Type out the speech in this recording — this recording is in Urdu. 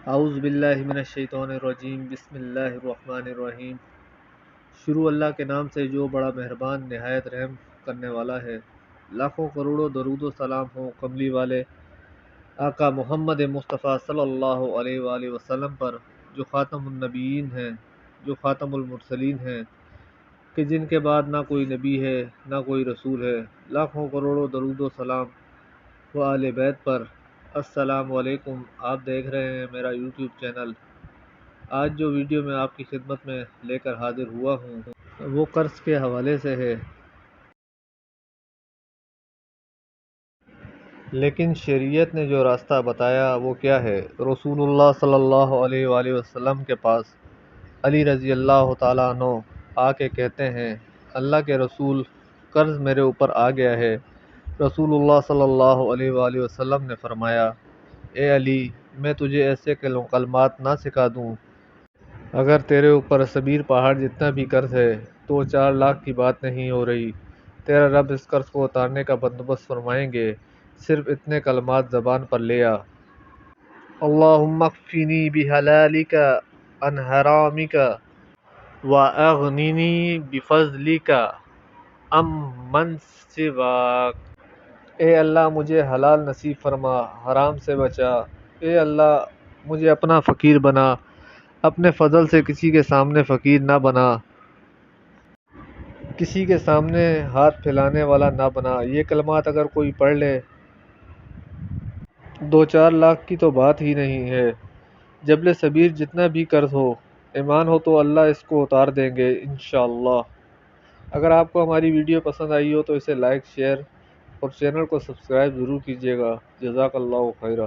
اعوذ باللہ من الشیطان الرجیم، بسم اللہ الرحمن الرحیم۔ شروع اللہ کے نام سے جو بڑا مہربان نہایت رحم کرنے والا ہے۔ لاکھوں کروڑوں درود و سلام ہوں کملی والے آقا محمد مصطفیٰ صلی اللہ علیہ وآلہ وسلم پر، جو خاتم النبیین ہیں، جو خاتم المرسلین ہیں، کہ جن کے بعد نہ کوئی نبی ہے نہ کوئی رسول ہے۔ لاکھوں کروڑوں درود و سلام و آل بیت پر۔ السلام علیکم، آپ دیکھ رہے ہیں میرا یوٹیوب چینل۔ آج جو ویڈیو میں آپ کی خدمت میں لے کر حاضر ہوا ہوں وہ قرض کے حوالے سے ہے، لیکن شریعت نے جو راستہ بتایا وہ کیا ہے؟ رسول اللہ صلی اللہ علیہ وآلہ وسلم کے پاس علی رضی اللہ تعالیٰ عنہ آ کے کہتے ہیں، اللہ کے رسول، قرض میرے اوپر آ گیا ہے۔ رسول اللہ صلی اللہ علیہ وآلہ وسلم نے فرمایا، اے علی، میں تجھے ایسے کلمات نہ سکھا دوں؟ اگر تیرے اوپر صبیر پہاڑ جتنا بھی قرض ہے تو 4 لاکھ کی بات نہیں ہو رہی، تیرا رب اس قرض کو اتارنے کا بندوبست فرمائیں گے۔ صرف اتنے کلمات زبان پر لے آ: اللہم اکفنی بحلالک عن حرامک واغننی بفضلک عمن سواک۔ اے اللہ، مجھے حلال نصیب فرما، حرام سے بچا۔ اے اللہ، مجھے اپنا فقیر بنا، اپنے فضل سے کسی کے سامنے فقیر نہ بنا، کسی کے سامنے ہاتھ پھیلانے والا نہ بنا۔ یہ کلمات اگر کوئی پڑھ لے 2-4 لاکھ کی تو بات ہی نہیں ہے۔ جبل صبیر جتنا بھی قرض ہو، ایمان ہو تو اللہ اس کو اتار دیں گے انشاءاللہ۔ اگر آپ کو ہماری ویڈیو پسند آئی ہو تو اسے لائک، شیئر اور چینل کو سبسکرائب ضرور کیجیے گا۔ جزاک اللہ خیرہ۔